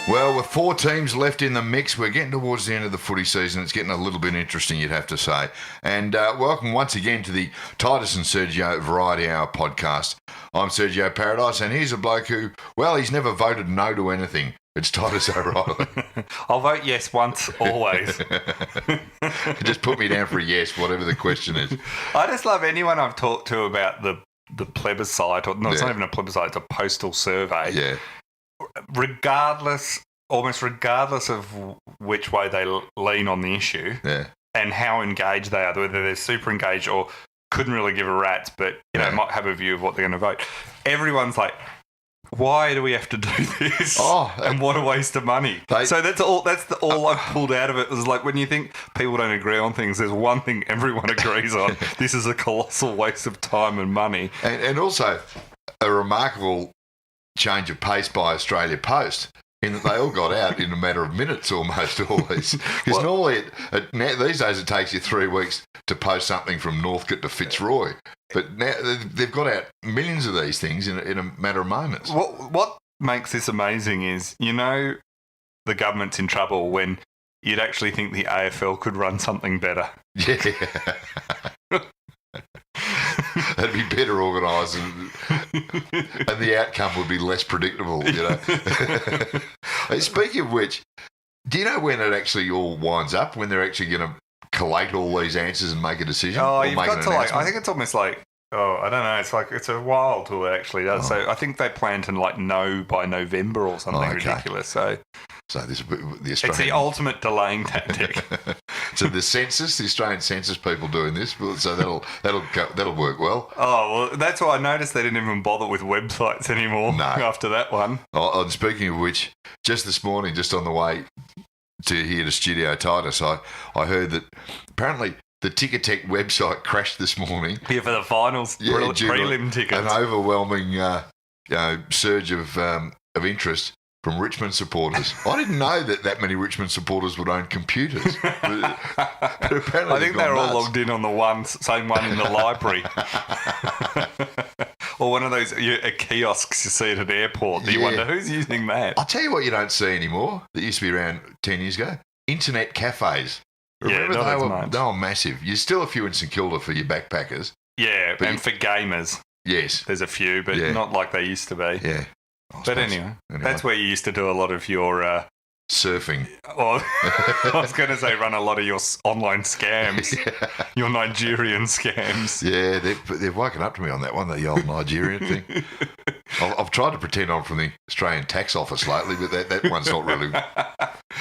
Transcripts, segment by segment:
Well, with 4 teams left in the mix, we're getting towards the end of the footy season. It's getting a little bit interesting, you'd have to say. And welcome once again to the Titus and Sergio Variety Hour podcast. I'm Sergio Paradise, and here's a bloke who, well, he's never voted no to anything. It's Titus O'Reilly. I'll vote yes once, always. Just put me down for a yes, whatever the question is. I just love anyone I've talked to about the plebiscite, or no, it's not even a plebiscite, it's a postal survey. Yeah. Almost regardless of which way they lean on the issue, and how engaged they are, whether they're super engaged or couldn't really give a rat's, but might have a view of what they're going to vote. Everyone's like, why do we have to do this? And what a waste of money. So that's all I've pulled out of it. Was like, when you think people don't agree on things, there's one thing everyone agrees on. This is a colossal waste of time and money. And also a remarkable change of pace by Australia Post, in that they all got out in a matter of minutes almost, always. Because normally, these days, it takes you 3 weeks to post something from Northcote to Fitzroy. But now they've got out millions of these things in a matter of moments. What makes this amazing is, the government's in trouble when you'd actually think the AFL could run something better. Yeah. That'd be better organised and the outcome would be less predictable, Speaking of which, do you know when it actually all winds up, when they're actually going to collate all these answers and make a decision? You've got to I think it's almost like, I don't know, it's a while till it actually does. So I think they plan to know by November or something ridiculous. So this the Australian... It's the ultimate delaying tactic. So the Australian census people doing this, so that'll work well. Oh, well, that's why I noticed they didn't even bother with websites anymore after that one. And speaking of which, just this morning, just on the way to here to Studio Titus, I heard that apparently the Ticketek website crashed this morning. Yeah, for the finals, prelim tickets. An overwhelming surge of interest from Richmond supporters. I didn't know that many Richmond supporters would own computers. But apparently I think they're all logged in on the same one in the library. Or one of those kiosks you see at an airport. You wonder who's using that. I'll tell you what you don't see anymore that used to be around 10 years ago. Internet cafes. Remember, they were massive. There's still a few in St Kilda for your backpackers. Yeah, and for gamers. Yes. There's a few, but not like they used to be. Yeah. But anyway, that's where you used to do a lot of your... surfing. Well, I was going to say run a lot of your online scams, your Nigerian scams. Yeah, they've woken up to me on that one, the old Nigerian thing. I've tried to pretend I'm from the Australian Tax Office lately, but that one's not really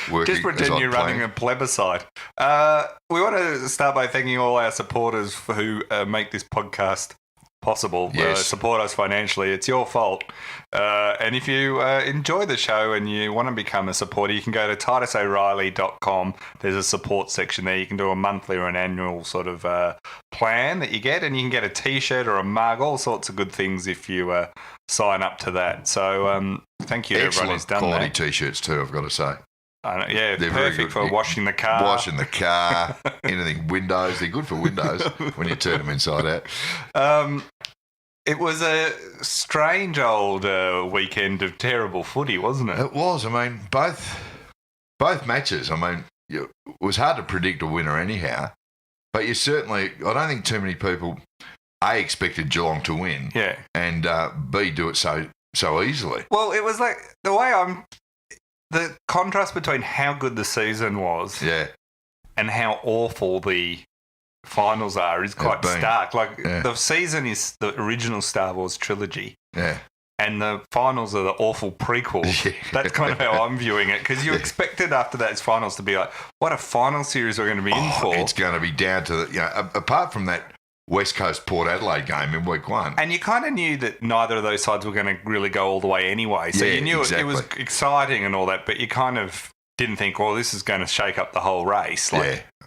working. Just pretend you're running a plebiscite. We want to start by thanking all our supporters who make this podcast possible. Support us financially. It's your fault. And if you enjoy the show and you want to become a supporter, you can go to titusoreilly.com. There's a support section there. You can do a monthly or an annual sort of plan that you get, and you can get a T-shirt or a mug, all sorts of good things if you sign up to that. So thank you to everyone who's done that. Quality T-shirts too, I've got to say. Yeah, they're perfect for washing the car. Anything, windows. They're good for windows when you turn them inside out. It was a strange old weekend of terrible footy, wasn't it? It was. I mean, both matches. I mean, it was hard to predict a winner anyhow, but I don't think too many people, A, expected Geelong to win, and B, do it so easily. Well, it was like the contrast between how good the season was and how awful the finals are is quite stark. The season is the original Star Wars trilogy. Yeah. And the finals are the awful prequel. Yeah. That's kind of how I'm viewing it, because you expected after those finals to be like, what a final series we're going to be in for. It's going to be down to, apart from that West Coast Port Adelaide game in week 1. And you kind of knew that neither of those sides were going to really go all the way anyway. So you knew it was exciting and all that, but you kind of didn't think, well, this is going to shake up the whole race.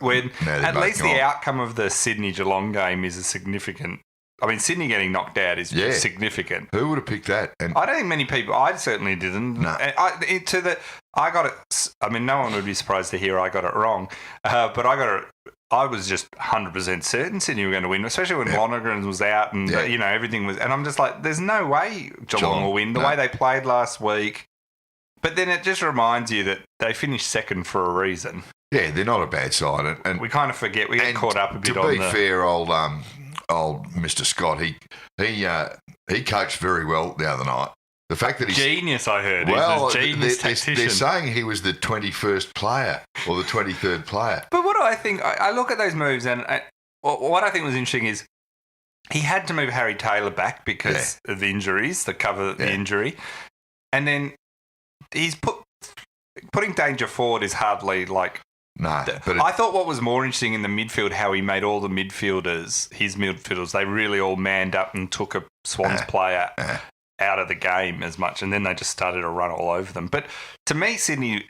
When at least the outcome of the Sydney-Geelong game is a significant... I mean, Sydney getting knocked out is significant. Who would have picked that? And I don't think many people... I certainly didn't. No. I got it... I mean, no one would be surprised to hear I got it wrong, but I got it... I was just 100% certain Sydney were going to win, especially when Lonergan was out and, everything was... And I'm just like, there's no way Geelong will win. The way they played last week, But then it just reminds you that they finished second for a reason. Yeah, they're not a bad side. And we kind of forget. We get caught up a bit on to be fair, old Mr. Scott, he coached very well the other night. The fact that he's genius, I heard. Well, he's a genius tactician. They're saying he was the 21st player or the 23rd player. But what do I think? I look at those moves, and what I think was interesting is he had to move Harry Taylor back because of the injuries, to cover the injury. And then he's putting Danger forward is hardly like... No. I thought what was more interesting in the midfield, how he made all the his midfielders, they really all manned up and took a Swans player out of the game as much, and then they just started to run all over them. But to me, Sydney,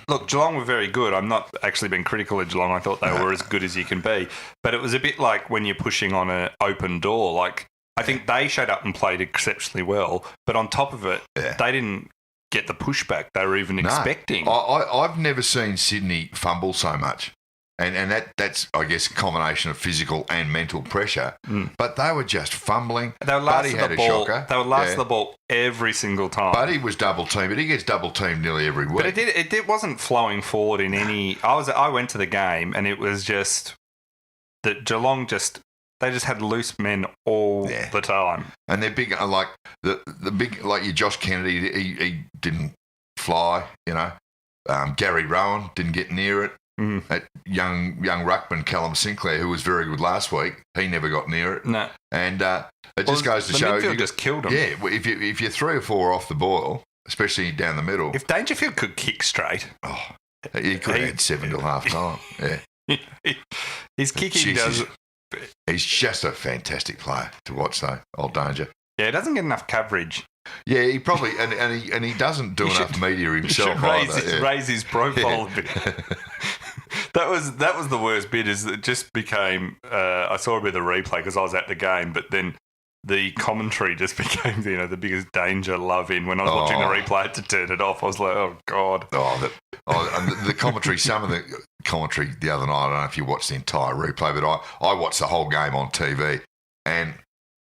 look, Geelong were very good. I'm not actually being critical of Geelong. I thought they were as good as you can be. But it was a bit like when you're pushing on an open door. Like, I think they showed up and played exceptionally well, but on top of it, they didn't get the pushback they were even expecting. I've never seen Sydney fumble so much. And that's, I guess, a combination of physical and mental pressure. But they were just fumbling. They were last the ball. They were last the ball every single time. Buddy was double teamed, but he gets double teamed nearly every week. But it wasn't flowing forward in any. I went to the game and it was just that Geelong they just had loose men all the time. And they're big, like the big, like your Josh Kennedy. He didn't fly. You know, Gary Rowan didn't get near it. That young ruckman Callum Sinclair, who was very good last week, he never got near it. No, and it just goes to show you just killed him. Yeah, if you're 3 or 4 off the boil, especially down the middle. If Dangerfield could kick straight, he could have had 7 till half time. Yeah, his kicking does. He's just a fantastic player to watch, though. Old Danger. Yeah, he doesn't get enough coverage. Yeah, he probably and he doesn't do enough media himself either. Raise his profile a bit. That was the worst bit. Is it just became? I saw a bit of the replay because I was at the game, but then the commentary just became the biggest danger love in. When I was watching the replay, I had to turn it off. I was like, oh god. And the commentary. Some of the commentary the other night. I don't know if you watched the entire replay, but I watched the whole game on TV, and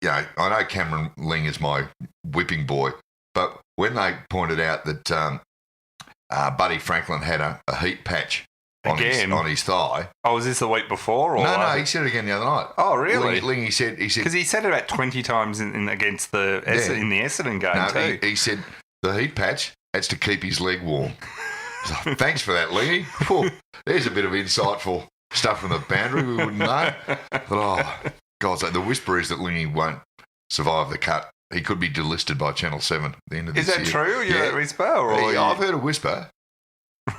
I know Cameron Ling is my whipping boy, but when they pointed out that Buddy Franklin had a heat patch on his thigh. Oh, was this the week before? Or no, he said it again the other night. Oh, really? Ling, he said because he said it about 20 times against in the Essendon game too. He said the heat patch that's to keep his leg warm. So, thanks for that, Lingy. There's a bit of insightful stuff from the boundary we wouldn't know. But God, so the whisper is that Lingy won't survive the cut. He could be delisted by Channel 7 at the end of this year. Is that true? You heard a whisper? I've heard a whisper.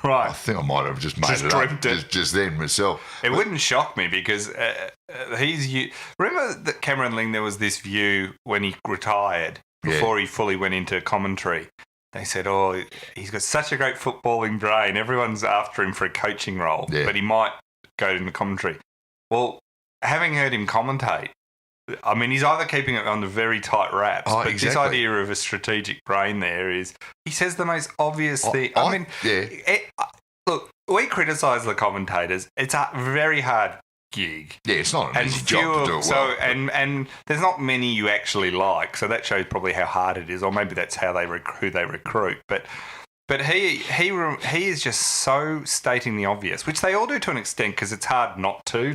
Right. I think I might have just made it up just then myself. It wouldn't shock me because remember that Cameron Ling, there was this view when he retired, before he fully went into commentary. They said, he's got such a great footballing brain. Everyone's after him for a coaching role, but he might go into commentary. Well, having heard him commentate, I mean, he's either keeping it on the very tight wraps, but this idea of a strategic brain there is, he says the most obvious thing. Look, we criticise the commentators. It's a very hard gig. Yeah, it's not an easy job to do it well. And there's not many you actually like, so that shows probably how hard it is, or maybe that's how who they recruit. But he is just so stating the obvious, which they all do to an extent because it's hard not to,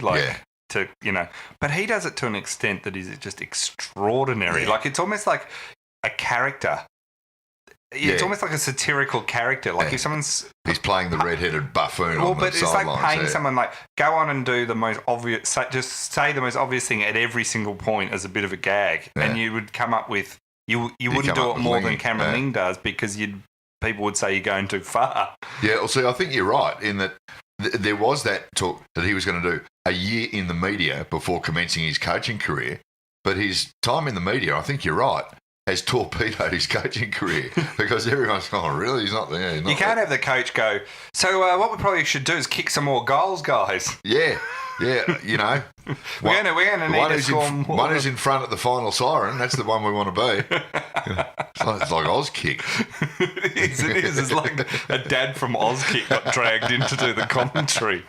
but he does it to an extent that is just extraordinary. Like, it's almost like a character. It's almost like a satirical character. Like if someone's... He's playing the red-headed buffoon on the sidelines. But it's like paying someone, like, go on and do the most obvious... Just say the most obvious thing at every single point as a bit of a gag. Yeah. And you would come up with... You wouldn't do it more than Cameron Ling does because people would say you're going too far. Yeah, well, see, I think you're right in that there was that talk that he was going to do a year in the media before commencing his coaching career. But his time in the media, I think you're right, has torpedoed his coaching career because everyone's going, really? He's not there. You can't have the coach go, so what we probably should do is kick some more goals, guys. Yeah, we're going to need to score more. One who's in front at the final siren, that's the one we want to be. It's like Auskick. It is. It's like a dad from Auskick got dragged in to do the commentary.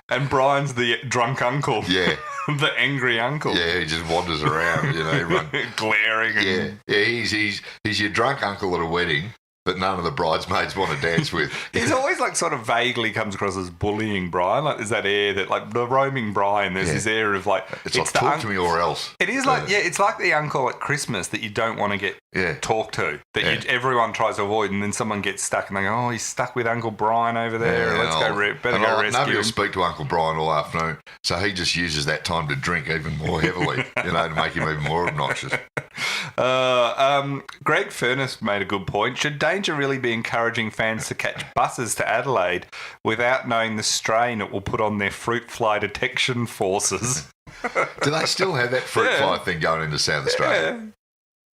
And Brian's the drunk uncle. Yeah. The angry uncle. Yeah, he just wanders around, everyone glaring. Yeah, he's your drunk uncle at a wedding but none of the bridesmaids want to dance with. He's always like sort of vaguely comes across as bullying Brian. Like there's that air that like the roaming Brian. There's this air of like it's like talk to me or else. It is like it's like the uncle at Christmas that you don't want to get talked to. That everyone tries to avoid, and then someone gets stuck, and they go, "Oh, he's stuck with Uncle Brian over there. Let's go. Better go rescue Nobody will him." speak to Uncle Brian all afternoon, so he just uses that time to drink even more heavily, to make him even more obnoxious. Greg Furness made a good point. Should Danger really be encouraging fans to catch buses to Adelaide without knowing the strain it will put on their fruit fly detection forces? Do they still have that fruit fly thing going into South Australia? Yeah.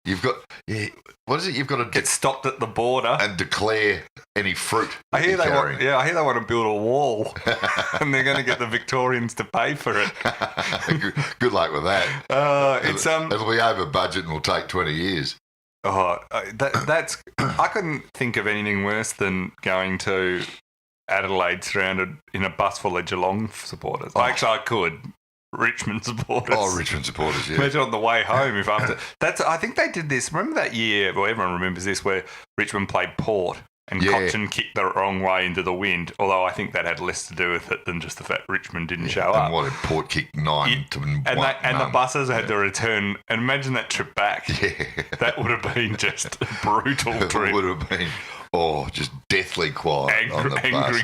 You've got, what is it? You've got to get stopped at the border and declare any fruit. I hear they want to build a wall, and they're going to get the Victorians to pay for it. Good luck with that. It'll be over budget and will take 20 years. Oh, that's. I couldn't think of anything worse than going to Adelaide surrounded in a bus full of Geelong supporters. Actually, I could. Richmond supporters. Oh, Richmond supporters, yeah. Imagine on the way home if after I think they did this. Remember that year? Well, everyone remembers this, where Richmond played Port and Cochin kicked the wrong way into the wind. Although I think that had less to do with it than just the fact Richmond didn't show up. And what, Port kicked 9 to 1. And the buses had to return. And imagine that trip back. Yeah. That would have been just a brutal trip. It would have been, just deathly quiet on the bus.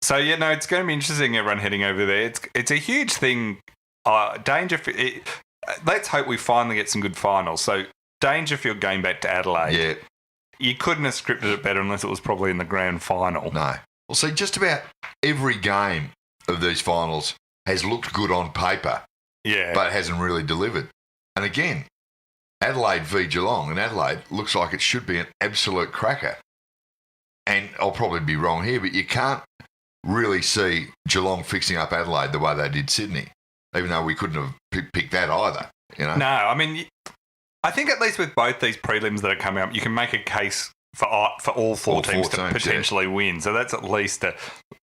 So, it's going to be interesting, everyone heading over there. It's a huge thing. Let's hope we finally get some good finals. So, Dangerfield going back to Adelaide. Yeah. You couldn't have scripted it better unless it was probably in the grand final. No. Well, see, just about every game of these finals has looked good on paper. Yeah. But hasn't really delivered. And again, Adelaide v Geelong, and Adelaide looks like it should be an absolute cracker. And I'll probably be wrong here, but you can't really see Geelong fixing up Adelaide the way they did Sydney, even though we couldn't have picked that either. No, I mean, I think at least with both these prelims that are coming up, you can make a case for all four teams to potentially win. So that's at least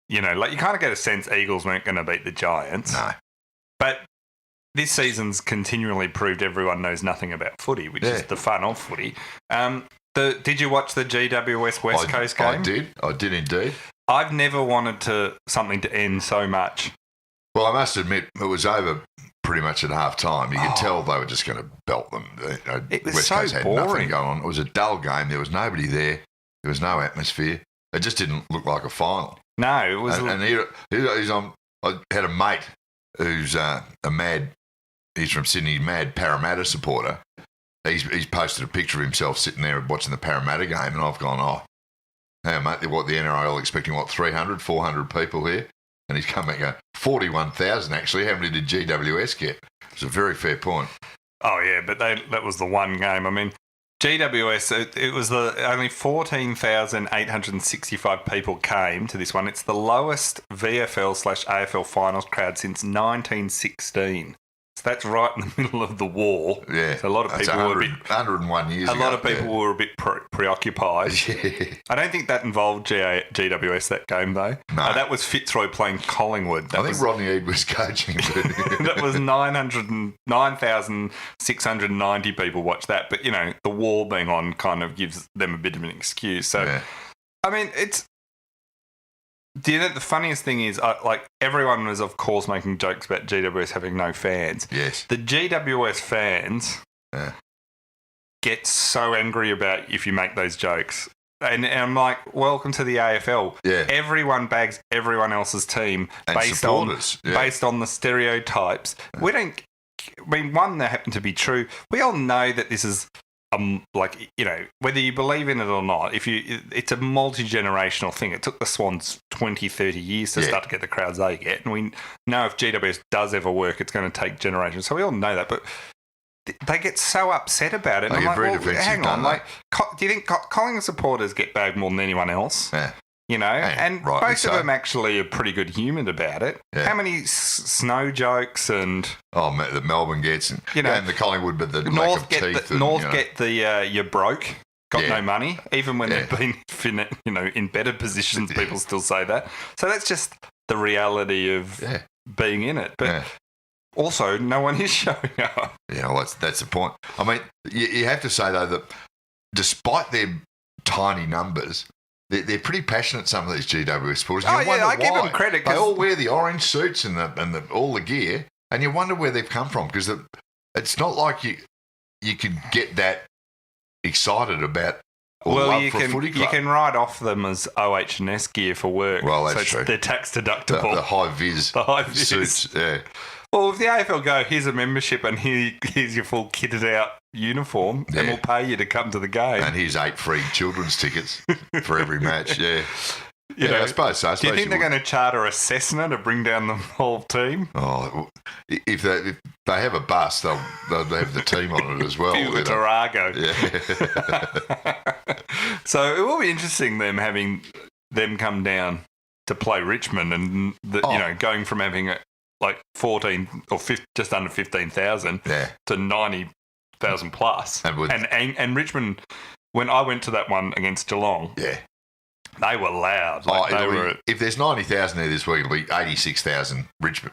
you kind of get a sense Eagles weren't going to beat the Giants. No. But this season's continually proved everyone knows nothing about footy, which is the fun of footy. Did you watch the GWS West Coast game? I did indeed. I've never wanted something to end so much. Well, I must admit, it was over pretty much at half time. You could tell they were just going to belt them. It was West so Coast had boring. Nothing going on. It was a dull game. There was nobody there. There was no atmosphere. It just didn't look like a final. No, it was. I had a mate who's he's from Sydney, mad Parramatta supporter. He's posted a picture of himself sitting there watching the Parramatta game, and I've gone, hey, mate, the NRL expecting, 300, 400 people here? And he's come back going, 41,000 actually. How many did GWS get? It's a very fair point. Oh, yeah, but that was the one game. I mean, GWS, it was only 14,865 people came to this one. It's the lowest VFL/AFL finals crowd since 1916. So that's right in the middle of the war. Yeah. So a lot of people were a bit 101 years ago. A lot of people were a bit preoccupied. Yeah. I don't think that involved GWS, that game, though. No. That was Fitzroy playing Collingwood. I think Rodney Eade was coaching too. That was 9,690 people watched that. But, the war being on kind of gives them a bit of an excuse. So, I mean, do you know the funniest thing is, everyone was, of course, making jokes about GWS having no fans. Yes. The GWS fans get so angry about if you make those jokes. And I'm like, welcome to the AFL. Yeah. Everyone bags everyone else's team based on the stereotypes. We don't. I mean, one, they happen to be true. We all know that this is. Whether you believe in it or not, it's a multi-generational thing. It took the Swans 20, 30 years to start to get the crowds they get. And we know if GWS does ever work, it's going to take generations. So we all know that. But they get so upset about it. Hang on. Do you think Collingwood supporters get bagged more than anyone else? Yeah. And most of them actually are pretty good humoured about it. Yeah. How many snow jokes and... that Melbourne gets, and the Collingwood, but the North lack of teeth. Get the you're broke, got no money, even when they've been in better positions, people still say that. So that's just the reality of being in it. But also, no one is showing up. Yeah, well, that's the point. I mean, you have to say, though, that despite their tiny numbers. They're pretty passionate, some of these GWS supporters. Oh, yeah, I give them credit. They all wear the orange suits and all the gear, and you wonder where they've come from, because it's not like you can get that excited about love for a footy club. You can write off them as OH&S gear for work. Well, that's true. They're tax deductible. The high-vis suits, yeah. Well, if the AFL go, here's a membership and here's your full kitted out uniform, and we'll pay you to come to the game. And here's 8 free children's tickets for every match, yeah. You know, I suppose so. Do you think they're going to charter a Cessna to bring down the whole team? Oh, if they have a bus, they'll have the team on it as well. The Tarago. Yeah. So it will be interesting having them come down to play Richmond, and going from having like 14 or just under 15,000 to 90,000 plus. And Richmond, when I went to that one against Geelong, they were loud. If there's 90,000 there this week, it'll be 86,000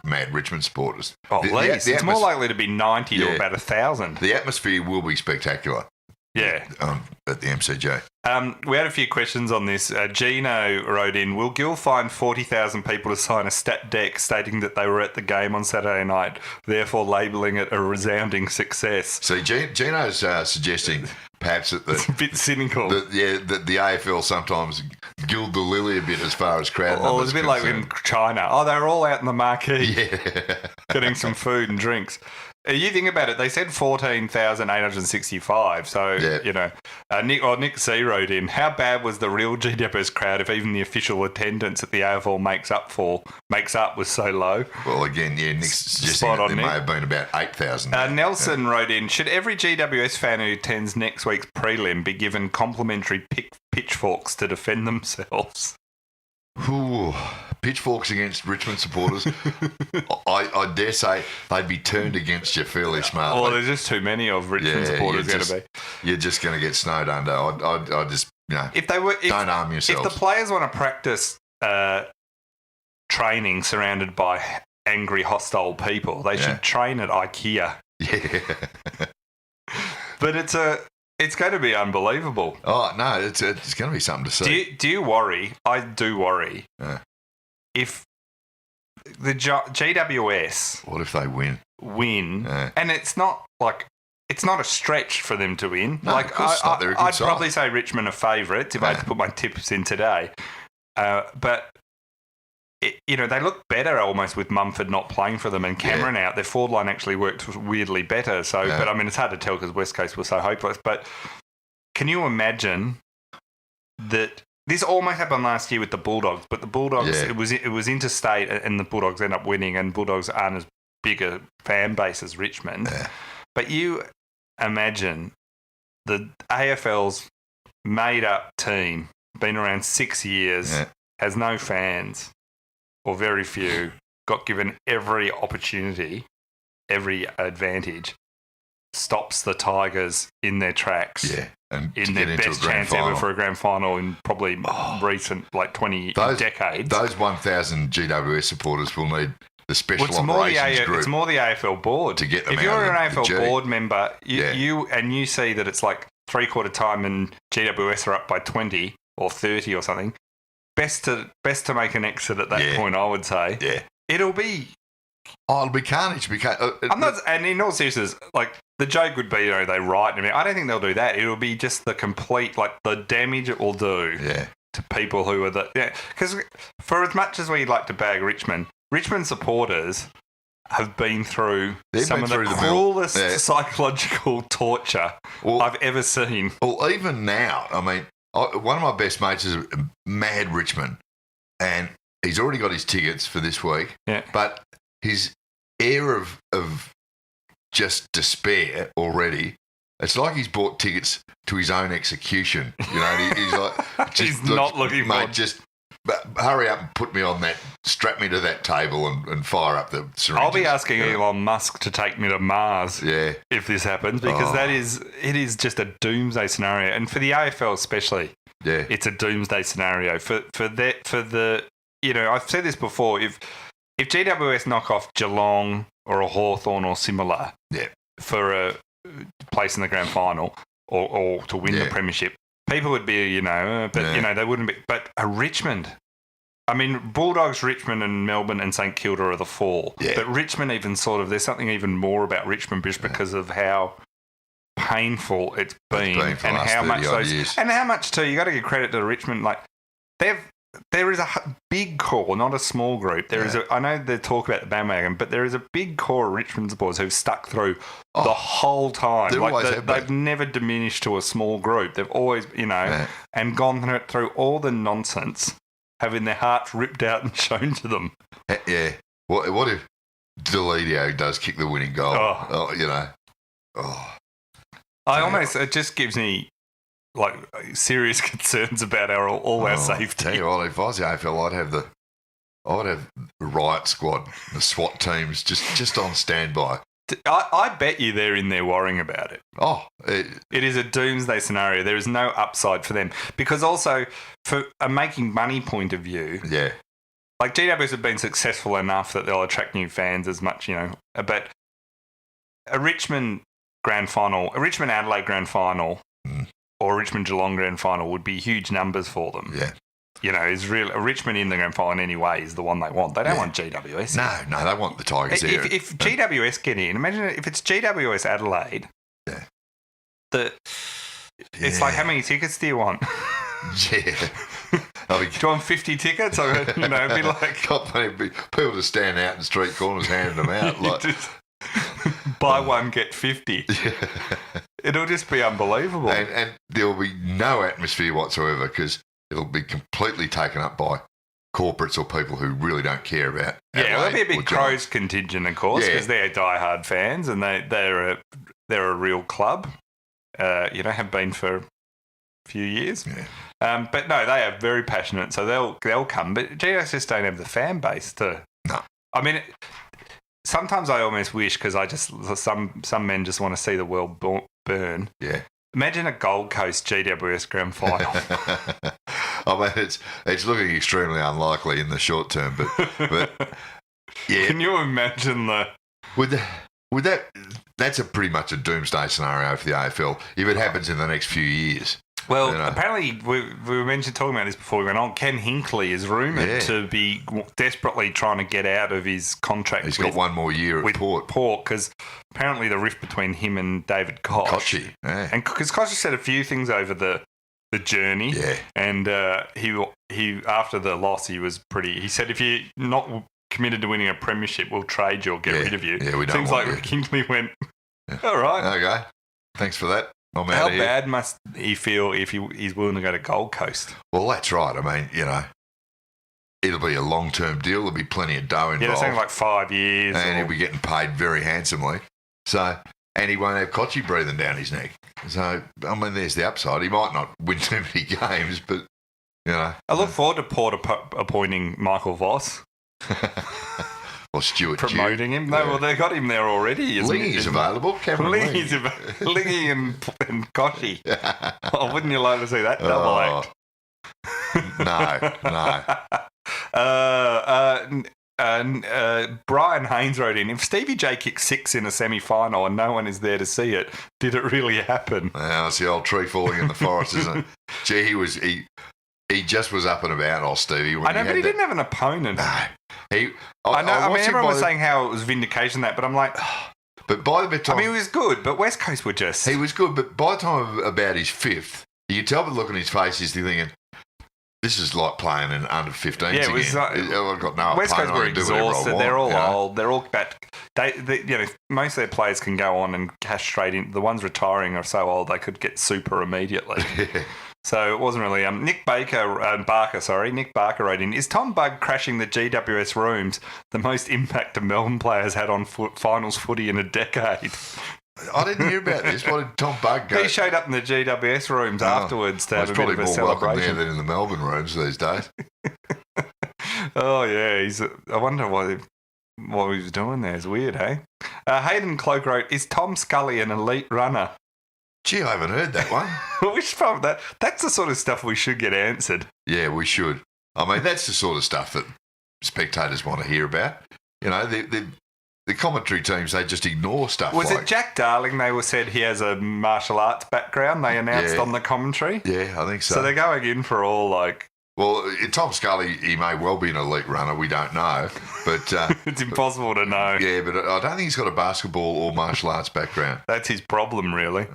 mad Richmond supporters. Oh, at least. It's more likely to be 90 or about 1,000. The atmosphere will be spectacular. Yeah. At the MCG. We had a few questions on this. Gino wrote in, will Gill find 40,000 people to sign a stat deck stating that they were at the game on Saturday night, therefore labelling it a resounding success? See, Gino's suggesting perhaps that it's a bit cynical. That the AFL sometimes gild the lily a bit as far as crowd numbers. Well, it's a bit like in China. Oh, they were all out in the marquee getting some food and drinks. You think about it, they said 14,865. So, Nick C wrote in, how bad was the real GWS crowd if even the official attendance that the AFL makes up was so low? Well, again, Nick's suggesting that there may have been about 8,000. Nelson wrote in, should every GWS fan who attends next week's prelim be given complimentary pitchforks to defend themselves? Ooh, pitchforks against Richmond supporters. I dare say they'd be turned against you fairly smartly. Well, there's just too many of Richmond supporters going to be. You're just going to get snowed under. I just, don't arm yourselves. If the players want to practice training surrounded by angry, hostile people, they should train at IKEA. Yeah. But it's going to be unbelievable. Oh, no, it's going to be something to see. Do you worry? I do worry. If the GWS... What if they win? And it's not a stretch for them to win. No, of course not. They're a good side. Probably say Richmond are favourites if I had to put my tips in today. But... they look better almost with Mumford not playing for them and Cameron out. Their forward line actually worked weirdly better. So, but I mean, it's hard to tell because West Coast was so hopeless. But can you imagine that this almost happened last year with the Bulldogs? But the Bulldogs, it was interstate, and the Bulldogs end up winning. And Bulldogs aren't as big a fan base as Richmond. Yeah. But you imagine the AFL's made-up team, been around 6 years, has no fans. Or very few, got given every opportunity, every advantage, stops the Tigers in their tracks. Yeah. And in their best chance ever for a grand final in probably recent, 20 decades. Those 1,000 GWS supporters will need the special operations group. It's more the AFL board. To get them if you're an AFL board member, you see that it's like three-quarter time and GWS are up by 20 or 30 or something, Best to make an exit at that point, I would say. Yeah. It'll be carnage. I'm not, and in all seriousness, the joke would be, they write. I don't think they'll do that. It'll be just the complete, the damage it will do to people who are because for as much as we like to bag Richmond supporters have been through some of the cruelest psychological torture I've ever seen. Well, even now, one of my best mates is mad Richmond, and he's already got his tickets for this week. Yeah. But his air of just despair already, it's like he's bought tickets to his own execution. He's like, he's not looking, mate, just hurry up and put me on that, strap me to that table and fire up the syringes. I'll be asking Elon Musk to take me to Mars if this happens, because it is just a doomsday scenario. And for the AFL especially, it's a doomsday scenario. For the I've said this before, if GWS knock off Geelong or a Hawthorn or similar for a place in the grand final or to win the premiership, People would be, but, they wouldn't be. But Richmond, I mean, Bulldogs, Richmond and Melbourne and St Kilda are the four. Yeah. But Richmond even there's something even more about Richmond just because of how painful it's been and how much too, you got to give credit to Richmond. Like, there is a big core, not a small group. I know they talk about the bandwagon, but there is a big core of Richmond supporters who've stuck through the whole time. They've never diminished to a small group. They've always, and gone through all the nonsense, having their hearts ripped out and shown to them. Yeah. What if Deledio does kick the winning goal? It just gives me serious concerns about our safety. Tell you what, if I was the AFL, I'd have the riot squad, the SWAT teams, just on standby. I bet you they're in there worrying about it. It is a doomsday scenario. There is no upside for them because also for a making money point of view, like GWS have been successful enough that they'll attract new fans as much, But a Richmond grand final, a Richmond Adelaide grand final. Or Richmond Geelong grand final would be huge numbers for them. Yeah. Is real. Richmond in the grand final anyway is the one they want. They don't want GWS. No, they want the Tigers here. If GWS get in, imagine if it's GWS Adelaide. Yeah. It's like, how many tickets do you want? Yeah. Do you want 50 tickets? It'd be like... Got plenty of people to stand out in street corners handing them out. Just buy one, get 50. Yeah. It'll just be unbelievable. And there will be no atmosphere whatsoever because it'll be completely taken up by corporates or people who really don't care about there'll be a big Crows contingent, of course, because they're diehard fans and they're a real club. Have been for a few years. Yeah. But no, they are very passionate, so they'll come. But GWS just don't have the fan base to... No. I mean... Sometimes I almost wish because some men just want to see the world burn. Yeah. Imagine a Gold Coast GWS grand final. I mean, it's looking extremely unlikely in the short term, but yeah. Can you imagine that's pretty much a doomsday scenario for the AFL if it happens in the next few years. Well, apparently, we were talking about this before we went on. Ken Hinkley is rumoured to be desperately trying to get out of his contract. He's got one more year at Port because apparently the rift between him and David Koch. And because Koch said a few things over the journey. Yeah. And he after the loss, he was pretty... He said, if you're not committed to winning a premiership, we'll trade you or get rid of you. Yeah, we don't Seems like Hinkley went, all right. Okay. Thanks for that. How bad must he feel if he's willing to go to Gold Coast? Well, that's right. I mean, it'll be a long-term deal. There'll be plenty of dough involved. Yeah, it's something like 5 years. And he'll be getting paid very handsomely. So, and he won't have Kochi breathing down his neck. So, I mean, there's the upside. He might not win too many games, but, I look forward to Port appointing Michael Voss. Or Stuart promoting him. No, well, they got him there already. Lingy's available. Lingy's Lingy and Koshi. Oh, wouldn't you like to see that double act? No. Brian Haynes wrote in, if Stevie J kicks 6 in a semi-final and no one is there to see it, did it really happen? It's the old tree falling in the forest, isn't it? Gee, he just was up and about, old Stevie. I know, but he didn't have an opponent. No. I mean, everyone was saying how it was vindication that, but I'm like... But by the time... I mean, he was good, but West Coast were just... He was good, but by the time of about his 5th, you could tell by the look on his face, he's thinking, this is like playing in under 15s it was again. I've got no West Coast were exhausted. They're all old. They're all back. Most of their players can go on and cash straight in. The ones retiring are so old they could get super immediately. So it wasn't really... Nick Barker wrote in, is Tom Bugg crashing the GWS rooms the most impact the Melbourne players had on finals footy in a decade? I didn't hear about this. What did Tom Bugg go? He showed up in the GWS rooms afterwards to have a bit of a celebration. He's probably more welcome there than in the Melbourne rooms these days. Oh, yeah. I wonder what he was doing there. It's weird, eh? Hayden Cloak wrote, is Tom Scully an elite runner? Gee, I haven't heard that one. Which part of that's the sort of stuff we should get answered. Yeah, we should. I mean, that's the sort of stuff that spectators want to hear about. the commentary teams, they just ignore stuff. Was it Jack Darling? They said he has a martial arts background. They announced on the commentary. Yeah, I think so. So they're going in for all like. Well, Tom Scully, he may well be an elite runner. We don't know, but it's impossible to know. Yeah, but I don't think he's got a basketball or martial arts background. That's his problem, really.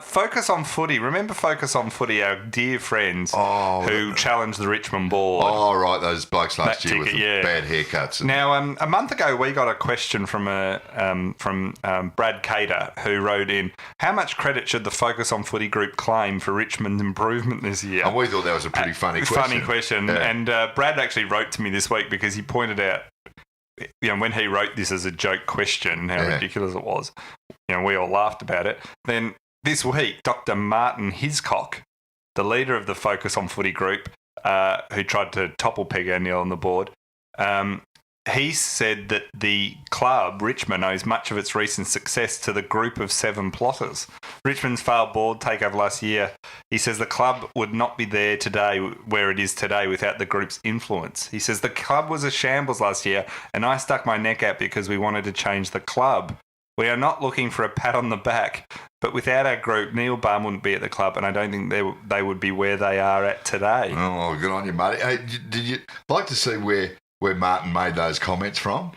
Focus on Footy. Remember Focus on Footy, our dear friends who challenged the Richmond board. Oh, right, those blokes last year with the bad haircuts. Now, a month ago, we got a question from Brad Cater, who wrote in, how much credit should the Focus on Footy group claim for Richmond's improvement this year? And we thought that was a pretty funny question. Funny question. Yeah. And Brad actually wrote to me this week because he pointed out, when he wrote this as a joke question, how ridiculous it was. We all laughed about it. Then this week, Dr. Martin Hiscock, the leader of the Focus on Footy group, who tried to topple Peg O'Neill on the board, he said that the club, Richmond, owes much of its recent success to the group of 7 plotters. Richmond's failed board takeover last year. He says the club would not be there today where it is today without the group's influence. He says the club was a shambles last year and I stuck my neck out because we wanted to change the club. We are not looking for a pat on the back, but without our group, Neil Baum wouldn't be at the club and I don't think they would be where they are at today. Oh, good on you, Marty. Hey, did you like to see where Martin made those comments from?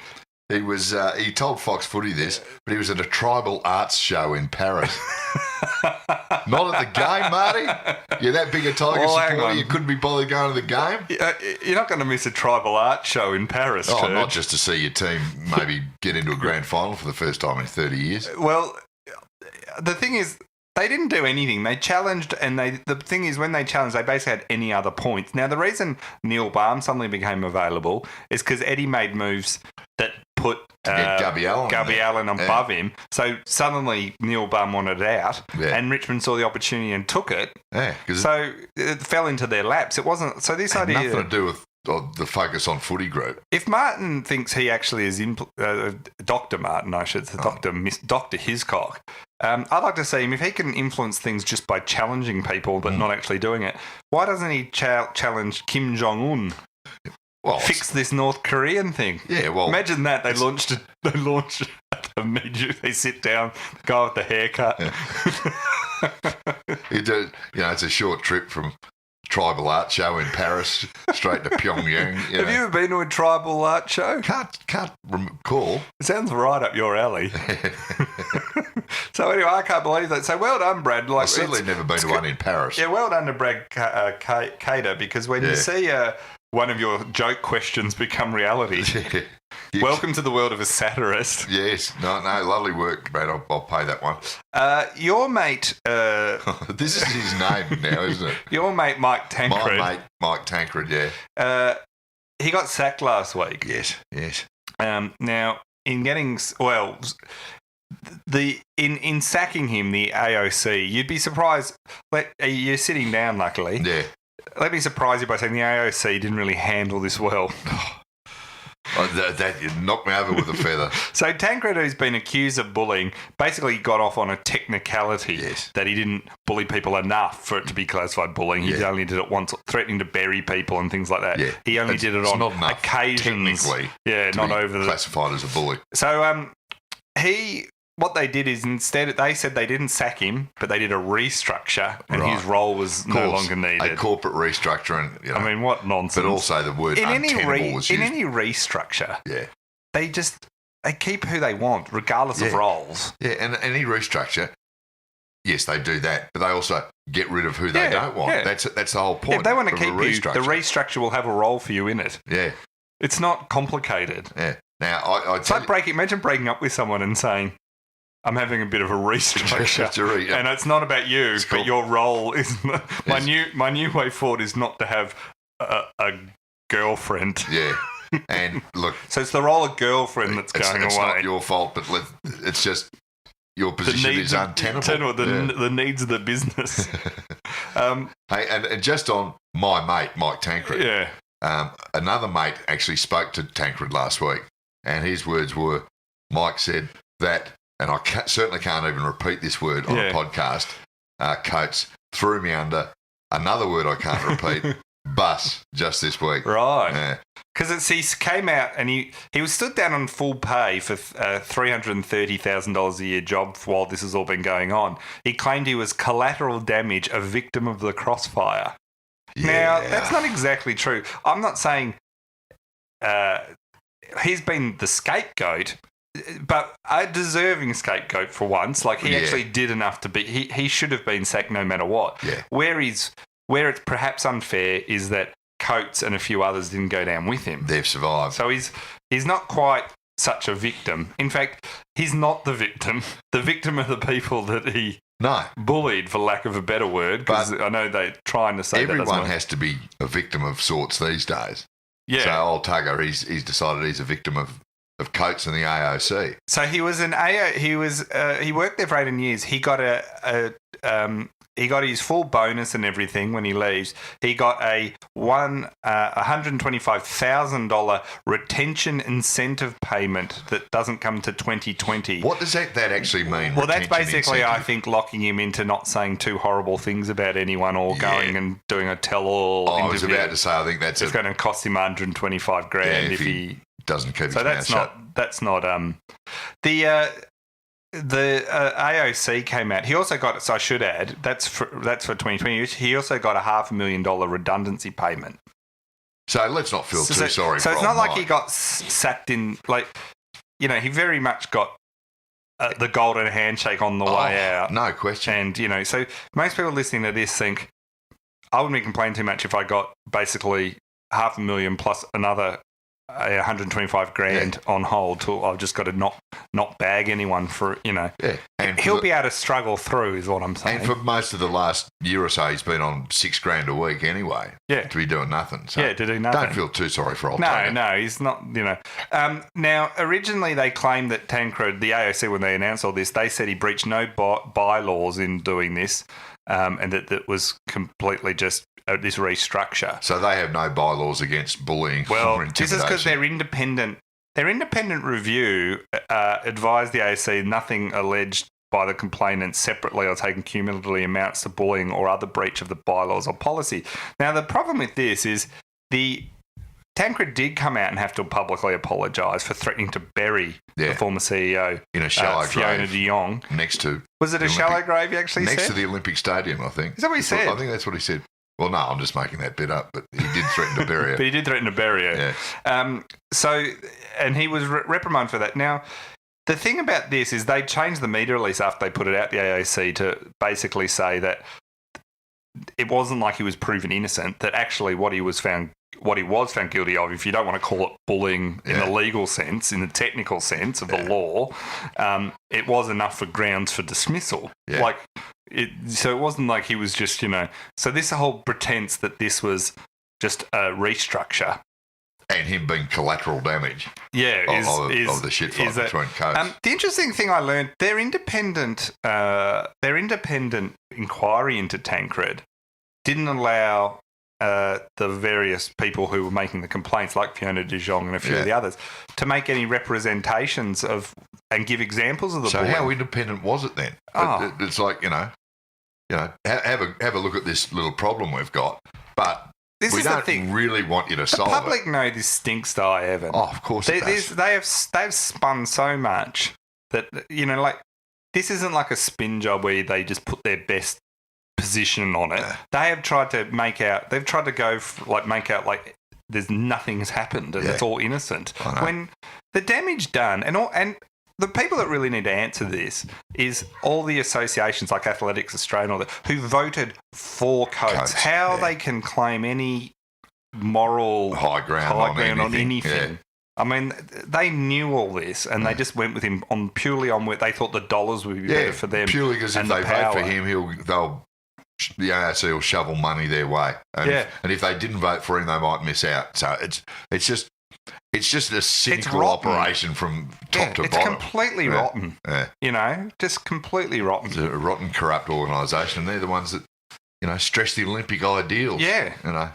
He was he told Fox Footy this, but he was at a tribal arts show in Paris. Not at the game, Marty. You're that big a Tiger supporter, you couldn't be bothered going to the game? You're not going to miss a tribal arts show in Paris, Oh, not just to see your team maybe get into a grand final for the first time in 30 years. Well, the thing is, they didn't do anything. They challenged, and the thing is, when they challenged, they basically had any other points. Now, the reason Neil Baum suddenly became available is because Eddie made moves that put Gubby Allen above him. So suddenly Neil Baum wanted out, and Richmond saw the opportunity and took it. Yeah, so it fell into their laps. It wasn't. So this idea nothing to do with the Focus on Footy group. If Martin thinks he actually is Dr. Martin, I should say, Dr. Hiscock. I'd like to see him, if he can influence things just by challenging people but not actually doing it, why doesn't he challenge Kim Jong-un? Well, fix this North Korean thing. Yeah, well... Imagine that. They launched immediately. They sit down, the guy with the haircut. Yeah. It's a short trip from tribal art show in Paris straight to Pyongyang. Have you ever been to a tribal art show? Can't recall. It sounds right up your alley. So anyway, I can't believe that. So well done, Brad. I've certainly never been to one in Paris. Yeah, well done to Brad Cater, because when you see one of your joke questions become reality, welcome to the world of a satirist. Yes. No, lovely work, Brad. I'll pay that one. Your mate... this is his name now, isn't it? Your mate, Mike Tancred. My mate, Mike Tancred, yeah. He got sacked last week. Yes. Now, in getting... Well... In sacking him, the AOC, you'd be surprised. You're sitting down, luckily. Yeah. Let me surprise you by saying the AOC didn't really handle this well. That knocked me over with a feather. So Tancred, who's been accused of bullying, basically got off on a technicality that he didn't bully people enough for it to be classified bullying. He only did it once, threatening to bury people and things like that. Yeah. He only did it on occasions. Technically, not over classified as a bully. So what they did is instead they said they didn't sack him, but they did a restructure, and his role was no longer needed. A corporate restructure, and I mean, what nonsense! But also the word untenable was used. In any restructure, they keep who they want, regardless of roles. Yeah, and any restructure, yes, they do that, but they also get rid of who they don't want. Yeah. That's the whole point. If they want to keep you, the restructure will have a role for you in it. Yeah, it's not complicated. Yeah. Now, it's like imagine breaking up with someone and saying, I'm having a bit of a restructure, and it's not about you, but your role is my new way forward is not to have a girlfriend. Yeah, and look, so it's the role of girlfriend that's going away. It's not your fault, but it's just your position is untenable. The needs of the business. Hey, and just on my mate Mike Tancred. Another mate actually spoke to Tancred last week, and his words were, Mike said that. And I certainly can't even repeat this word on a podcast. Coates threw me under another word I can't repeat, bus just this week. Right. Because he came out and he was stood down on full pay for $330,000 a year job while this has all been going on. He claimed he was collateral damage, a victim of the crossfire. Yeah. Now, that's not exactly true. I'm not saying he's been the scapegoat, but a deserving scapegoat for once. Like, he actually did enough to be... He should have been sacked no matter what. Yeah. Where it's perhaps unfair is that Coates and a few others didn't go down with him. They've survived. So he's not quite such a victim. In fact, he's not the victim. The victim are the people that he bullied, for lack of a better word, because I know they're trying to say everyone has to be a victim of sorts these days. Yeah. So old Tugger, he's decided he's a victim of Coates and the AOC. So he was he worked there for 18 years. He got he got his full bonus and everything when he leaves. He got a $125,000 retention incentive payment that doesn't come to 2020. What does that actually mean? Well, that's basically, I think, locking him into not saying too horrible things about anyone or going and doing a tell-all interview. I was about to say, I think that's going to cost him $125,000 if he doesn't keep his mouth shut. So that's not the AOC came out. He also got, so I should add, that's for 2020. He also got a $500,000 redundancy payment. So let's not feel too sorry for So it's old not like Mike. he got sacked in, like, you know, he very much got the golden handshake on the way out. No question. And, you know, so most people listening to this think, I wouldn't be complaining too much if I got basically $500,000 plus another $125,000 on hold till I've just got to not bag anyone for, you know. Yeah. And he'll be able to struggle through, is what I'm saying. And for most of the last year or so, he's been on $6,000 a week anyway. Yeah. To be doing nothing. So to do nothing. Don't feel too sorry for old No, Tancred. no, he's not, you know. Now, originally they claimed that Tancred, the AOC, when they announced all this, they said he breached no bylaws in doing this, and that was completely just this restructure. So they have no bylaws against bullying or intimidation. This is because their independent review advised the AOC nothing alleged by the complainant separately or taken cumulatively amounts to bullying or other breach of the bylaws or policy. Now, the problem with this is Tancred did come out and have to publicly apologise for threatening to bury the former CEO in a shallow Fiona grave de Jong. Next to... Was it a shallow grave he actually said? Next to the Olympic Stadium, I think. Is that what he said? I think that's what he said. Well, no, I'm just making that bit up, but he did threaten to bury it. But he did threaten to bury it. Yeah. And he was reprimanded for that. Now, the thing about this is they changed the media release after they put it out, the AOC, to basically say that it wasn't like he was proven innocent, that actually what he was found guilty of, if you don't want to call it bullying in the legal sense, in the technical sense of the law, it was enough for grounds for dismissal. Yeah. So it wasn't like he was just, you know... So this whole pretense that this was just a restructure. And him being collateral damage of the shit fight between Coates. The interesting thing I learned, their independent inquiry into Tancred didn't allow the various people who were making the complaints, like Fiona de Jong and a few of the others, to make any representations of and give examples of the bullying. So how independent was it then? It's like, you know, have a look at this little problem we've got, but we don't really want you to solve it. The public know this stinks to high heaven. Oh, of course it does. They've spun so much that, you know, like, this isn't like a spin job where they just put their best position on it. They have tried to make out there's nothing has happened and it's all innocent. When the damage done and the people that really need to answer this is all the associations like Athletics Australia and all that who voted for Coates. How they can claim any moral high ground on anything. Yeah. I mean, they knew all this and they just went with him purely on where they thought the dollars would be better for them. Purely because if they vote for him, the AOC will shovel money their way. And if they didn't vote for him, they might miss out. So it's just a cynical operation from top to bottom. It's completely rotten. Yeah. You know, just completely rotten. It's a rotten, corrupt organisation. They're the ones that, you know, stress the Olympic ideals. Yeah. You know,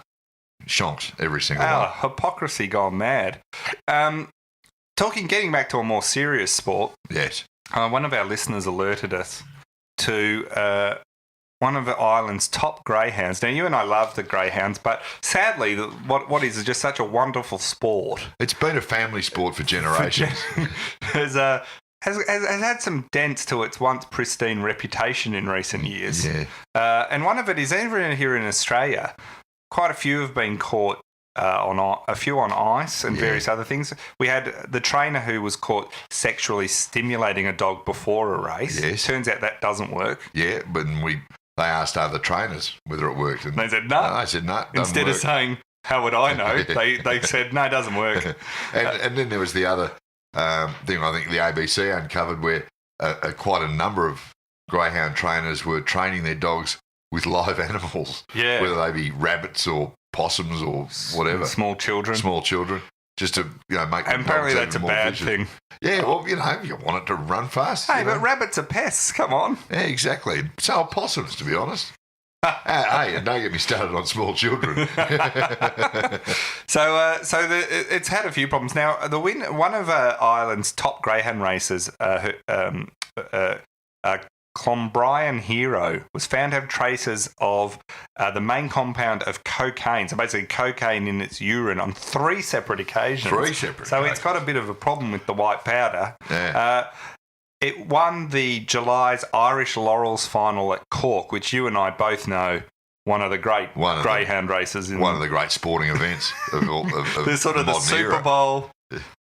shonks every single one. Hypocrisy gone mad. Getting back to a more serious sport. Yes. One of our listeners alerted us to one of Ireland's top greyhounds. Now, you and I love the greyhounds, but sadly, what is just such a wonderful sport. It's been a family sport for generations. has had some dents to its once pristine reputation in recent years. Yeah. And one of it is even here in Australia. Quite a few have been caught a few on ice and various other things. We had the trainer who was caught sexually stimulating a dog before a race. Yes. Turns out that doesn't work. Yeah, but they asked other trainers whether it worked. And they said no. They said no. Instead of saying, how would I know? they said, no, it doesn't work. and then there was the other thing I think the ABC uncovered where quite a number of greyhound trainers were training their dogs with live animals, whether they be rabbits or possums or whatever. Small children. Just to, make them. Apparently that's a bad thing. Yeah, well, you want it to run fast. Hey, but rabbits are pests. Come on. Yeah, exactly. So are possums, to be honest. Hey, and don't get me started on small children. It's had a few problems. Now, one of Ireland's top greyhound racers, Clonbrien Hero, was found to have traces of the main compound of cocaine, so basically cocaine in its urine on 3 separate occasions. So it's got a bit of a problem with the white powder. Yeah. It won the July's Irish Laurels final at Cork, which you and I both know, one of the great greyhound races. One of the great sporting events of There's sort of the Super Bowl,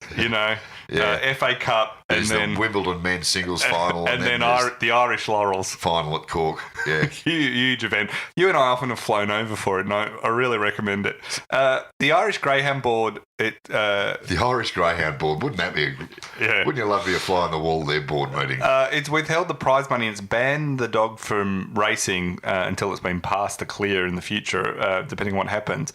FA Cup, and then the Wimbledon men's singles final, and then the Irish Laurels final at Cork. Yeah, huge event. You and I often have flown over for it, and I really recommend it. The Irish Greyhound Board. The Irish Greyhound Board, wouldn't that be? Wouldn't you love to be a fly on the wall of their board meeting? It's withheld the prize money and it's banned the dog from racing until it's been passed to clear in the future, depending on what happens.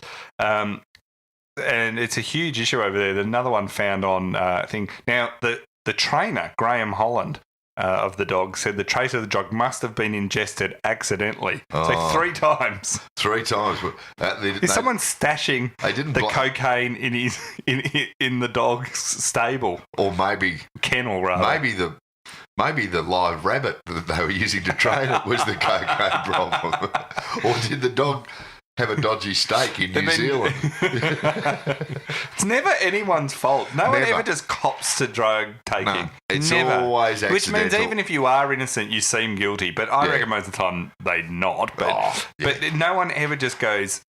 And it's a huge issue over there. There's another one found on thing. Now, the trainer, Graham Holland, of the dog, said the trace of the dog must have been ingested accidentally. So 3 times. 3 times. Is someone stashing the cocaine in the dog's stable? Or maybe... Kennel, rather. Maybe the live rabbit that they were using to train it was the cocaine problem. Or did the dog... have a dodgy steak in New Zealand. It's never anyone's fault. No one ever just cops to drug taking. No, it's always accidental. Which means even if you are innocent, you seem guilty. But I reckon most of the time they're not. But no one ever just goes,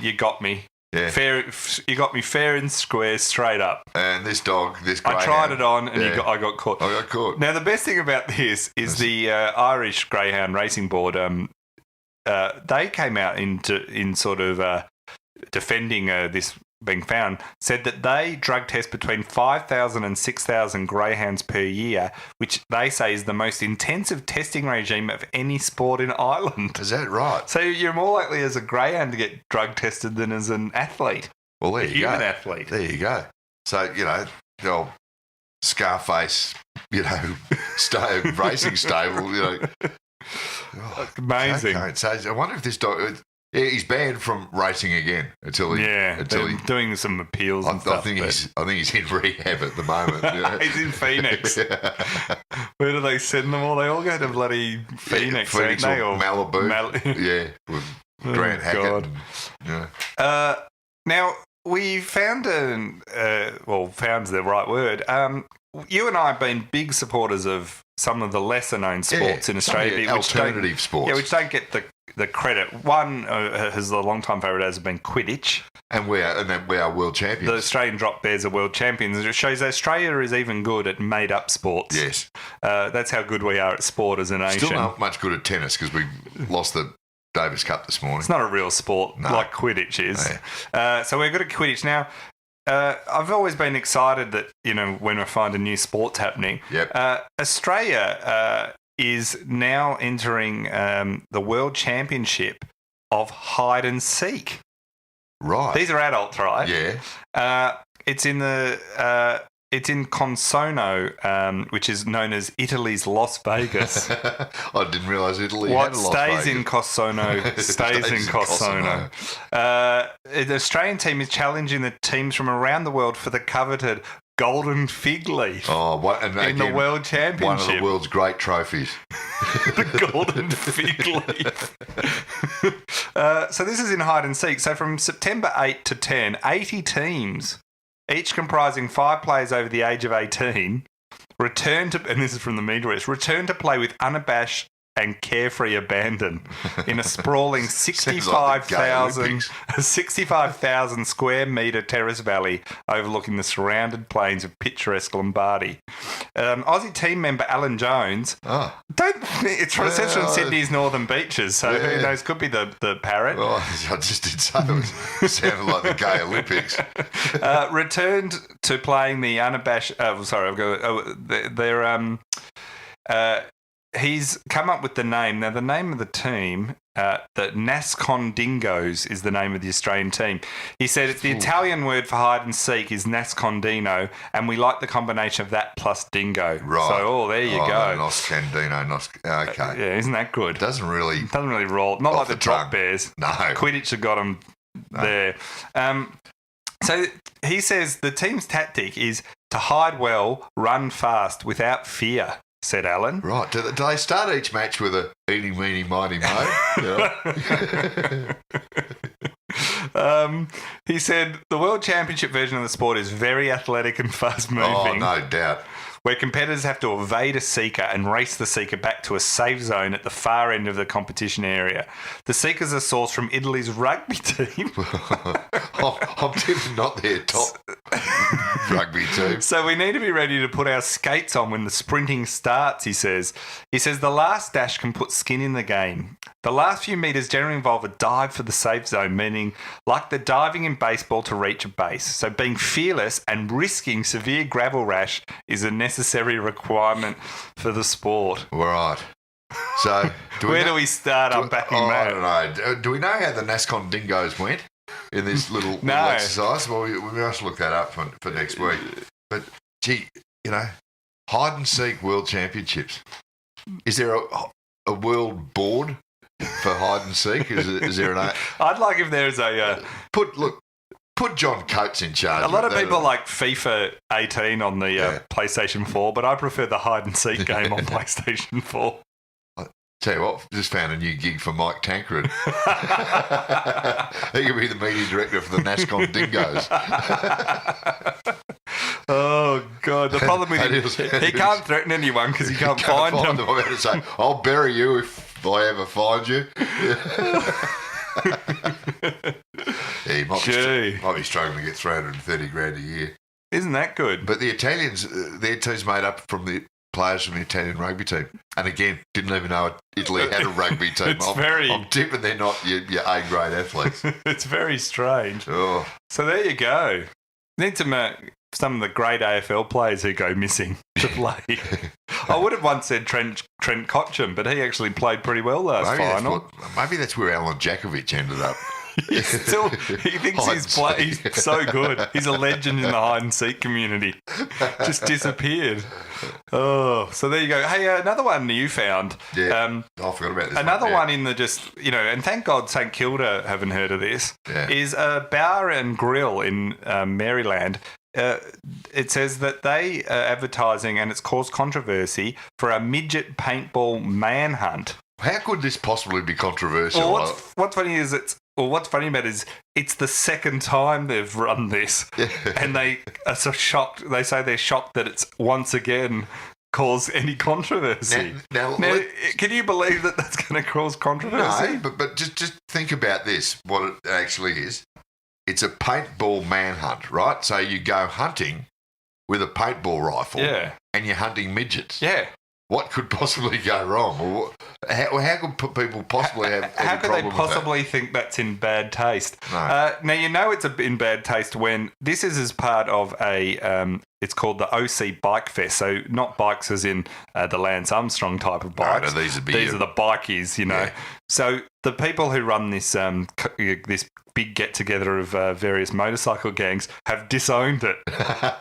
you got me. Yeah. Fair, you got me fair and square, straight up. And this greyhound, I tried it on, and I got caught. I got caught. Now, the best thing about this is the Irish Greyhound Racing Board... they came out in sort of defending this being found, said that they drug test between 5,000 and 6,000 greyhounds per year, which they say is the most intensive testing regime of any sport in Ireland. Is that right? So you're more likely as a greyhound to get drug tested than as an athlete. Well, there you go. Human athlete. There you go. So, the old Scarface, racing stable, Amazing. Okay. So I wonder if this dog... he's banned from racing again until he's doing some appeals and stuff. I think he's in rehab at the moment. He's in Phoenix. Where do they send them all? They all go to bloody Phoenix, Phoenix don't they? Or Malibu. With Grant Hackett. Now, we found found's the right word. You and I have been big supporters of some of the lesser-known sports in Australia. Alternative sports. Yeah, which don't get the credit. One has a long-time favourite has been Quidditch. And we are world champions. The Australian drop bears are world champions. It shows that Australia is even good at made-up sports. Yes. That's how good we are at sport as a nation. Still not much good at tennis because we lost the Davis Cup this morning. It's not a real sport like Quidditch is. No. So we're good at Quidditch. Now, I've always been excited that, when I find a new sport's happening. Yep. Australia is now entering the World Championship of hide and seek. Right. These are adults, right? Yeah. It's in Consono, which is known as Italy's Las Vegas. I didn't realise Italy had a Las Vegas. In Consono stays in Consono. The Australian team is challenging the teams from around the world for the coveted golden fig leaf in the World Championship. One of the world's great trophies. The golden fig leaf. So this is in hide and seek. So from September 8 to 10, 80 teams, each comprising 5 players over the age of 18, return to play with unabashed and carefree abandon in a sprawling 65,000 square metre terrace valley overlooking the surrounded plains of picturesque Lombardy. Aussie team member Alan Jones, it's from Sydney's northern beaches, so who knows, could be the parrot. Well, I just did say it sounded like the Gay Olympics. Returned to playing the unabashed... he's come up with the name. Now, the name of the team, the Nascondingos is the name of the Australian team. He said it's the Italian word for hide and seek is nascondino, and we like the combination of that plus dingo. Right. So, there you go. Nascondino. Okay. Yeah, isn't that good? Doesn't really roll. Not like the drop bears. No. Quidditch have got them there. So he says the team's tactic is to hide well, run fast, without fear, said Alan. Right. Do they start each match with a eeny, meeny, miny, mo? He said the World Championship version of the sport is very athletic and fast-moving. Oh, no doubt. Where competitors have to evade a seeker and race the seeker back to a safe zone at the far end of the competition area. The seekers are sourced from Italy's rugby team. I'm definitely not their top rugby team. So we need to be ready to put our skates on when the sprinting starts, he says. He says the last dash can put skin in the game. The last few metres generally involve a dive for the safe zone, meaning like the diving in baseball to reach a base. So being fearless and risking severe gravel rash is a necessary requirement for the sport. Right. So where do we start unpacking that? I don't know. Do we know how the Nascondingos went in this little exercise? Well, we must look that up for next week. But, gee, hide and seek world championships. Is there a world board for hide and seek? Is there an... I'd like if there's a... Put John Coates in charge. A lot of people like FIFA 18 on the PlayStation 4, but I prefer the hide and seek game on PlayStation 4. Tell you what, just found a new gig for Mike Tancred. He could be the media director for the Nascondingos. Oh, God. The problem with him, he can't threaten anyone because he can't find them. I'm about to say, I'll bury you if I ever find you. He might be struggling to get $330,000 a year. Isn't that good? But the Italians, their team's made up from the players from the Italian rugby team. And again, didn't even know Italy had a rugby team. I'm tipping they're not your A-grade athletes. It's very strange. Oh. So there you go. Need some of the great AFL players who go missing to play. I would have once said Trent Cotcham, but he actually played pretty well last final. Maybe that's where Alan Jakovic ended up. He thinks he's so good. He's a legend in the hide and seek community. Just disappeared. Oh, so there you go. Hey, another one you found. Yeah, I forgot about this. Another one in the and thank God St Kilda haven't heard of this, is a bar and grill in Maryland. It says that they are advertising, and it's caused controversy, for a midget paintball manhunt. How could this possibly be controversial? Well, what's funny about it is it's the second time they've run this, and they are so shocked. They say they're shocked that it's once again caused any controversy. Now, can you believe that that's going to cause controversy? No, but just think about this. What it actually is. It's a paintball manhunt, right? So you go hunting with a paintball rifle, and you're hunting midgets. Yeah. What could possibly go wrong? Or how could people possibly have how any could problem they possibly think that's in bad taste? No. Now, it's in bad taste when this is as part of a... it's called the OC Bike Fest. So not bikes as in the Lance Armstrong type of bikes. No, these are the bikies, Yeah. So the people who run this this big get-together of various motorcycle gangs have disowned it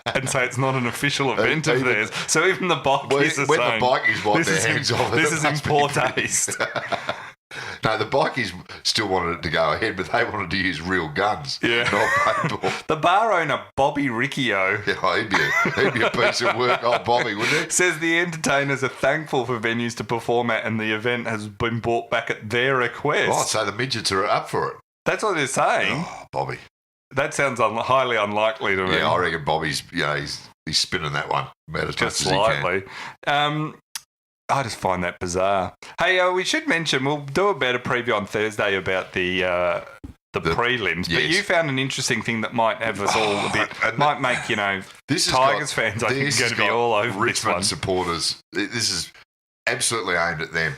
and say it's not an official event of theirs. So even the bikies are saying... When the bikies wipe their hands off it, this is in poor taste. No, the bikies still wanted it to go ahead, but they wanted to use real guns, not paintball. The bar owner, Bobby Riccio, He'd be a piece of work, old Bobby, wouldn't he? says the entertainers are thankful for venues to perform at, and the event has been brought back at their request. Oh, so the midgets are up for it. That's what they're saying. Oh, Bobby. That sounds highly unlikely to me. Yeah, I reckon Bobby's, he's spinning that one about as just much slightly. as he can. I just find that bizarre. Hey, we should mention we'll do a better preview on Thursday about the prelims. But you found an interesting thing that might have us all a bit, might make Tigers fans. I think going to be all over Richmond supporters. This is absolutely aimed at them.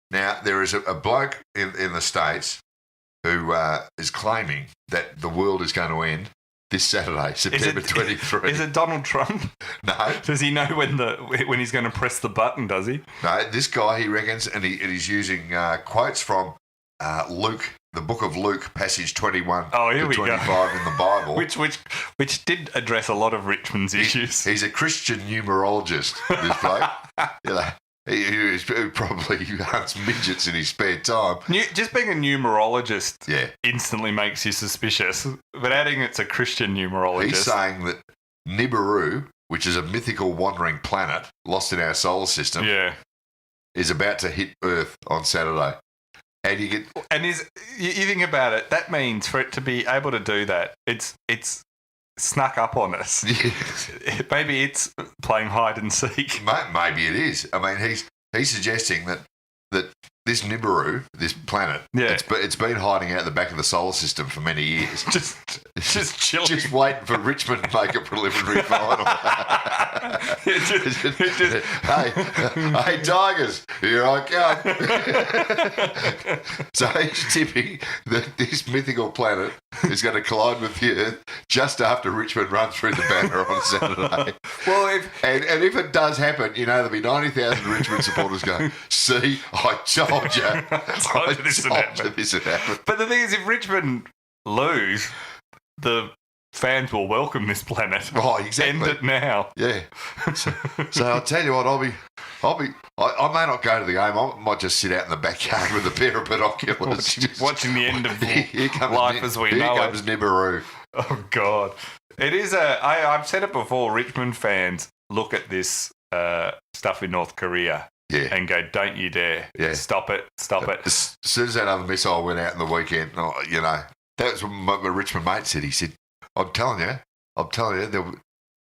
Now there is a bloke in the States who is claiming that the world is going to end this Saturday, September 23. Is it Donald Trump? No. Does he know when he's going to press the button, does he? No, this guy, he reckons, and he's using quotes from Luke, the book of Luke, passage 21 to 25 in the Bible. Which did address a lot of Richmond's issues. He's a Christian numerologist, this bloke. He probably hunts midgets in his spare time. Just being a numerologist instantly makes you suspicious. But adding it's a Christian numerologist. He's saying that Nibiru, which is a mythical wandering planet lost in our solar system, is about to hit Earth on Saturday. And you think about it, that means for it to be able to do that, it's snuck up on us. Maybe it's playing hide and seek. Maybe it is. I mean, he's suggesting that this Nibiru, this planet, it's been hiding out the back of the solar system for many years. just chilling. Just waiting for Richmond to make a preliminary final. Hey, Tigers, here I come. So he's tipping that this mythical planet is going to collide with the Earth just after Richmond runs through the banner on Saturday. Well, if it does happen, there'll be 90,000 Richmond supporters going, see, I told you. I told you this would happen. But the thing is, if Richmond lose, the fans will welcome this planet. Oh, exactly. End it now. Yeah. So I'll tell you what, I may not go to the game. I might just sit out in the backyard with a pair of binoculars. Watching the end of life as we know it. Here comes Nibiru. Oh, God. It is I've said it before, Richmond fans look at this stuff in North Korea and go, don't you dare. Yeah. Stop it. As soon as that other missile went out in the weekend, that was what my Richmond mate said. He said, I'm telling you,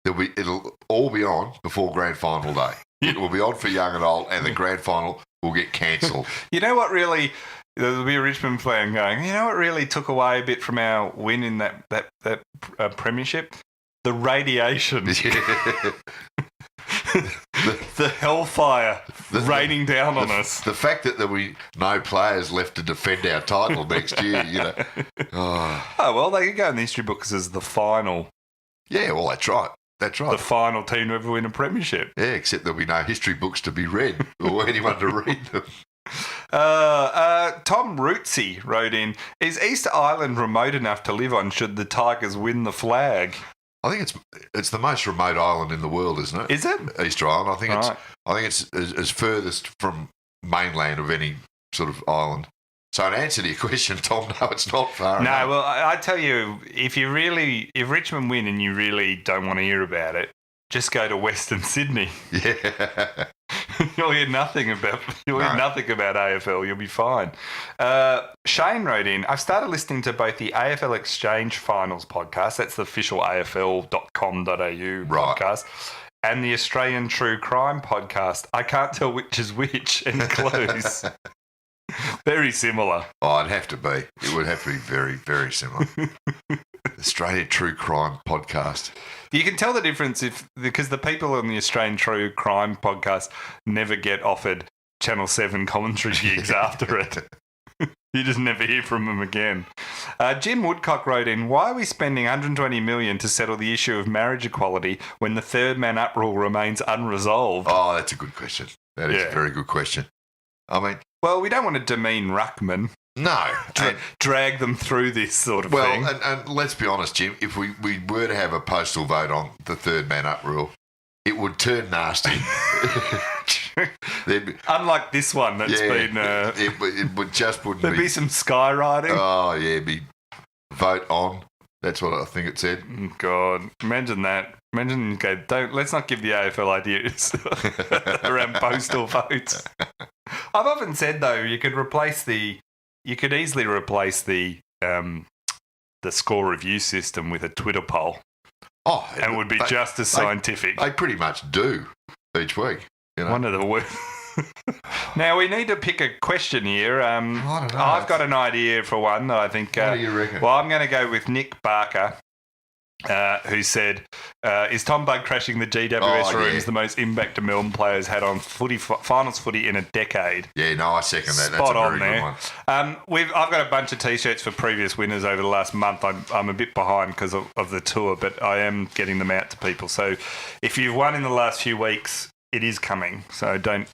it'll all be on before grand final day. It will be on for young and old, and the grand final will get cancelled. You know what really, there'll be a Richmond fan going, you know what really took away a bit from our win in that premiership? The radiation. The hellfire raining down on us. The fact that there will be no players left to defend our title next year, Oh, well, they could go in the history books as the final. Yeah, well, that's right. That's right. The final team to ever win a premiership. Yeah, except there'll be no history books to be read or anyone to read them. Tom Rootsy wrote in, is Easter Island remote enough to live on should the Tigers win the flag? I think it's the most remote island in the world, isn't it? Is it? Easter Island. I think it's as furthest from mainland of any sort of island. So in answer to your question, Tom, no, it's not far enough. No, well, I tell you, if Richmond win and you really don't want to hear about it, just go to Western Sydney. Yeah. You'll hear nothing about AFL. You'll be fine. Shane wrote in, I've started listening to both the AFL Exchange Finals podcast, that's the official AFL.com.au podcast, and the Australian True Crime podcast. I can't tell which is which, and clues. Very similar. Oh, it'd have to be. It would have to be very, very similar. Australian True Crime podcast. You can tell the difference because the people on the Australian True Crime podcast never get offered Channel 7 commentary gigs after it. You just never hear from them again. Jim Woodcock wrote in, why are we spending $120 million to settle the issue of marriage equality when the third man up rule remains unresolved? Oh, that's a good question. That is a very good question. I mean... Well, we don't want to demean ruckman. No. Drag them through this sort of thing. Well, and let's be honest, Jim, if we were to have a postal vote on the third man up rule, it would turn nasty. Unlike this one that's been... it would just wouldn't there'd be some skywriting. Oh, yeah, it'd be vote on. That's what I think it said. God, imagine that. Imagine, let's not give the AFL ideas around postal votes. I've often said, though, you could easily replace the score review system with a Twitter poll. Oh, and it would be just as scientific. They pretty much do each week. You know? One of the worst. Now, we need to pick a question here. I don't know. I've got an idea for one that I think... what do you reckon? Well, I'm going to go with Nick Barker, who said, is Tom Bug crashing the GWS rooms the most impact a Melbourne players had on finals footy in a decade? Yeah, no, I second that. Spot That's a on very there. good one. I've got a bunch of T-shirts for previous winners over the last month. I'm a bit behind because of the tour, but I am getting them out to people. So if you've won in the last few weeks, it is coming, so don't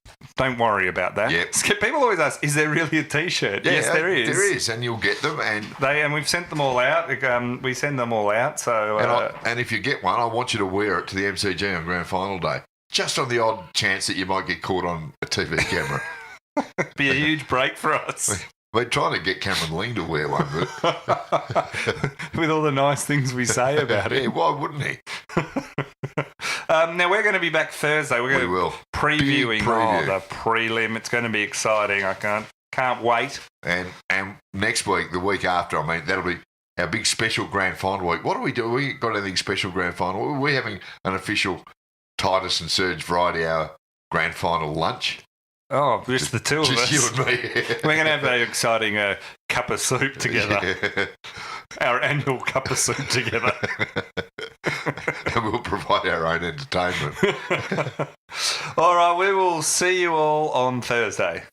worry about that. Yep. People always ask, "Is there really a T-shirt?" Yeah, yes, there is. There is, and you'll get them. And we've sent them all out. We send them all out. So and if you get one, I want you to wear it to the MCG on Grand Final day, just on the odd chance that you might get caught on a TV camera. Be a huge break for us. We're trying to get Cameron Ling to wear one, but with all the nice things we say about it. Yeah, why wouldn't he? Now, we're going to be back Thursday. We will. Previewing preview. the prelim. It's going to be exciting. I can't wait. And next week, the week after, I mean, that'll be our big special grand final week. What do we do? We got anything special grand final? Are we having an official Titus and Sergio Friday hour grand final lunch? Oh, just the two of us. Just you and me. We're going to have an exciting cup of soup together. Yeah. Our annual cup of soup together. And we'll provide our own entertainment. All right, we will see you all on Thursday.